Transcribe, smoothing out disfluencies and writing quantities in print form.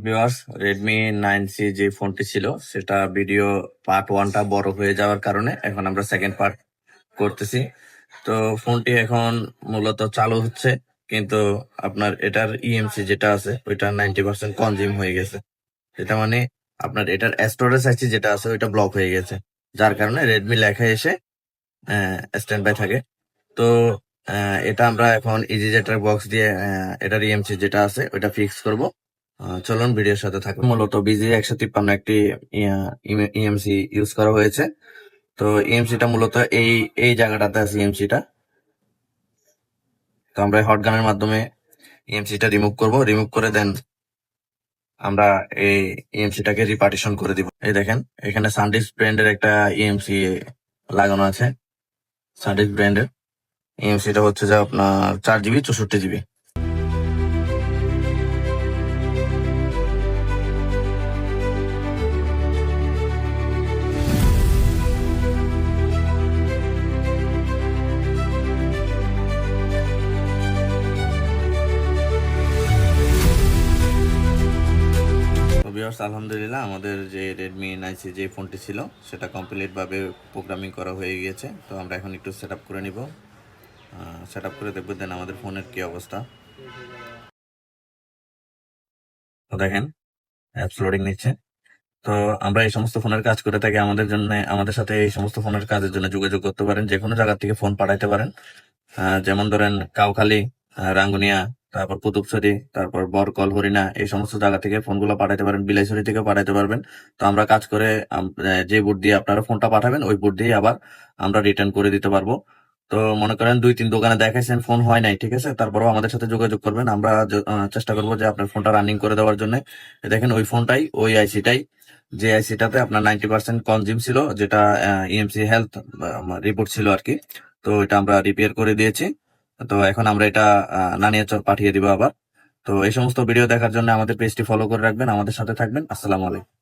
Viewers, Redmi 9C যে ফোনটি ছিল সেটা ভিডিও পার্ট 1টা বড় হয়ে যাওয়ার কারণে এখন আমরা সেকেন্ড পার্ট করতেছি। তো ফোনটি এখন মূলত চালু হচ্ছে, কিন্তু আপনার এটার ইএমসি যেটা আছে ওইটা 90% কনজিউম হয়ে গেছে। এটা মানে আপনার এটার স্টোরেজ আইসি যেটা আছে ওইটা ব্লক হয়ে গেছে, যার কারণে রেডমি লেখা এসে স্ট্যান্ড বাই থাকে। তো এটা আমরা এখন ইজিজেটার বক্স দিয়ে এটার ইএমসি যেটা আছে ওইটা ফিক্স করব। চলুন ভিডিওর সাথে থাকুন। মূলত বিজি 153 একটি ইএমসি ইউজ করা হয়েছে। তো ইএমসিটা মূলত এই এই জায়গাটাতে আছে ইএমসিটা। তো আমরা হট গানের মাধ্যমে ইএমসিটা রিমুভ করে দেন আমরা এই ইএমসিটাকে রিপার্টিশন করে দিব। এই দেখেন এখানে সানডিস্ক ব্র্যান্ডের একটা ইএমসি লাগানো আছে। সানডিস্ক ব্র্যান্ডের ইএমসিটা হচ্ছে যে আপনার 4 জিবি 64 জিবি। আলহামদুলিল্লাহ, আমাদের যে রেডমি 9C যে ফোনটি ছিল সেটা কমপ্লিট ভাবে প্রোগ্রামিং করা হয়ে গিয়েছে। তো আমরা এখন একটু সেট আপ করে নিব, সেট আপ করে দেখবো দেন আমাদের ফোনের কি অবস্থা। তো দেখেন অ্যাপস লোডিং নিচ্ছে। তো আমরা এই সমস্ত ফোনের কাজ করে থাকি, আমাদের সাথে এই সমস্ত ফোনের কাজের জন্য যোগাযোগ করতে পারেন, যে কোনো জায়গা থেকে ফোন পাঠাইতে পারেন। যেমন ধরেন কাউখালী, রাঙ্গুনিয়া, তারপর কুতুবছড়ি, তারপর বরকল, হরিণা, এই সমস্ত জায়গা থেকে ফোনগুলো পাঠাইতে পারেন। বিলাইছড়ি থেকে পাঠাইতে পারবেন। তো আমরা কাজ করে যে বুট দিয়ে আপনারা ফোনটা পাঠাবেন ওই বুট দিয়ে আবার আমরা রিটার্ন করে দিতে পারবো। তো মনে করেন 2-3 দোকানে দেখাইছেন ফোন হয় নাই, ঠিক আছে, তারপরেও আমাদের সাথে যোগাযোগ করবেন। আমরা চেষ্টা করবো যে আপনার ফোনটা রানিং করে দেওয়ার জন্য। দেখেন ওই ফোনটাই, ওই আইসিটাই, যে আইসিটাতে আপনার 90% কনজিউম ছিল, যেটা ইএমসি হেলথ রিপোর্ট ছিল আর কি। তো এটা আমরা রিপেয়ার করে দিয়েছি। তো এখন আমরা এটা নানিয়াচর পাঠিয়ে দিব আবার। তো এই সমস্ত ভিডিও দেখার জন্য আমাদের পেজটি ফলো করে রাখবেন, আমাদের সাথে থাকবেন। আসসালামু আলাইকুম।